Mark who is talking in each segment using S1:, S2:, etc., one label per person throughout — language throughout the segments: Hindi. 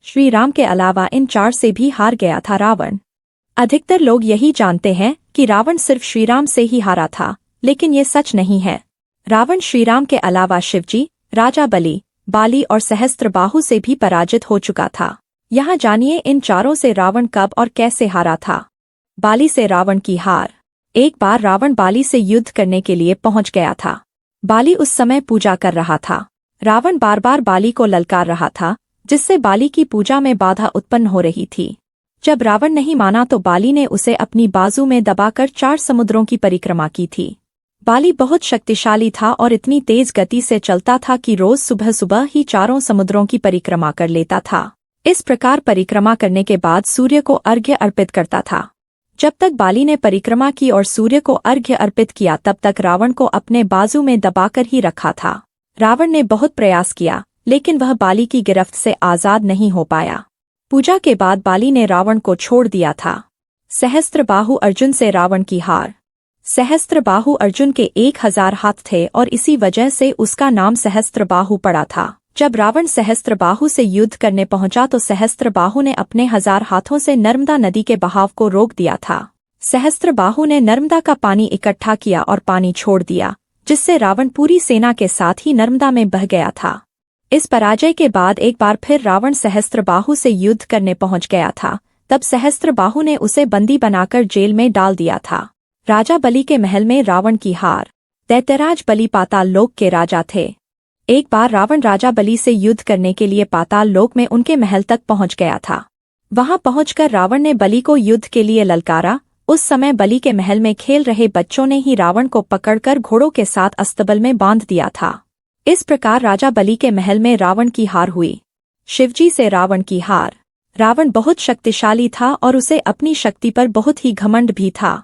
S1: श्री राम के अलावा इन 4 से भी हार गया था रावण। अधिकतर लोग यही जानते हैं कि रावण सिर्फ श्रीराम से ही हारा था, लेकिन ये सच नहीं है। रावण श्रीराम के अलावा शिवजी, राजा बलि, बाली और सहस्त्रबाहु से भी पराजित हो चुका था। यहाँ जानिए इन 4 से रावण कब और कैसे हारा था। बाली से रावण की हार। एक बार रावण बाली से युद्ध करने के लिए पहुंच गया था। बाली उस समय पूजा कर रहा था। रावण बार बार बाली को ललकार रहा था, जिससे बाली की पूजा में बाधा उत्पन्न हो रही थी। जब रावण नहीं माना तो बाली ने उसे अपनी बाजू में दबाकर 4 समुद्रों की परिक्रमा की थी। बाली बहुत शक्तिशाली था और इतनी तेज गति से चलता था कि रोज सुबह सुबह ही 4 समुद्रों की परिक्रमा कर लेता था। इस प्रकार परिक्रमा करने के बाद सूर्य को अर्घ्य अर्पित करता था। जब तक बाली ने परिक्रमा की और सूर्य को अर्घ्य अर्पित किया तब तक रावण को अपने बाजू में दबाकर ही रखा था। रावण ने बहुत प्रयास किया, लेकिन वह बाली की गिरफ्त से आजाद नहीं हो पाया। पूजा के बाद बाली ने रावण को छोड़ दिया था। सहस्त्रबाहु अर्जुन से रावण की हार। सहस्त्रबाहु अर्जुन के 1000 हाथ थे और इसी वजह से उसका नाम सहस्त्रबाहु पड़ा था। जब रावण सहस्त्रबाहु से युद्ध करने पहुंचा तो सहस्त्रबाहु ने अपने 1000 हाथों से नर्मदा नदी के बहाव को रोक दिया था। सहस्त्रबाहु ने नर्मदा का पानी इकट्ठा किया और पानी छोड़ दिया, जिससे रावण पूरी सेना के साथ ही नर्मदा में बह गया था। इस पराजय के बाद एक बार फिर रावण सहस्त्रबाहु से युद्ध करने पहुंच गया था। तब सहस्त्रबाहु ने उसे बंदी बनाकर जेल में डाल दिया था। राजा बलि के महल में रावण की हार। दैत्यराज बलि पाताल लोक के राजा थे। एक बार रावण राजा बलि से युद्ध करने के लिए पाताल लोक में उनके महल तक पहुंच गया था। वहां पहुंचकर रावण ने बलि को युद्ध के लिए ललकारा। उस समय बलि के महल में खेल रहे बच्चों ने ही रावण को पकड़कर घोड़ों के साथ अस्तबल में बांध दिया था। इस प्रकार राजा बलि के महल में रावण की हार हुई। शिवजी से रावण की हार। रावण बहुत शक्तिशाली था और उसे अपनी शक्ति पर बहुत ही घमंड भी था।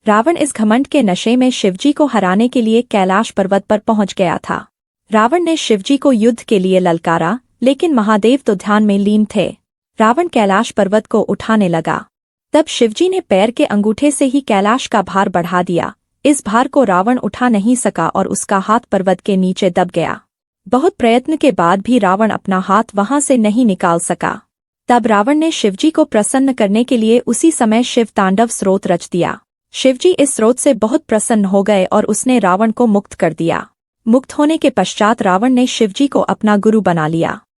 S1: रावण इस घमंड के नशे में शिवजी को हराने के लिए कैलाश पर्वत पर पहुंच गया था। रावण ने शिवजी को युद्ध के लिए ललकारा, लेकिन महादेव तो ध्यान में लीन थे। रावण कैलाश पर्वत को उठाने लगा। तब शिवजी ने पैर के अंगूठे से ही कैलाश का भार बढ़ा दिया। इस भार को रावण उठा नहीं सका और उसका हाथ पर्वत के नीचे दब गया। बहुत प्रयत्न के बाद भी रावण अपना हाथ वहां से नहीं निकाल सका। तब रावण ने शिवजी को प्रसन्न करने के लिए उसी समय शिव तांडव स्रोत रच दिया। शिवजी इस स्रोत से बहुत प्रसन्न हो गए और उसने रावण को मुक्त कर दिया। मुक्त होने के पश्चात रावण ने शिवजी को अपना गुरु बना लिया।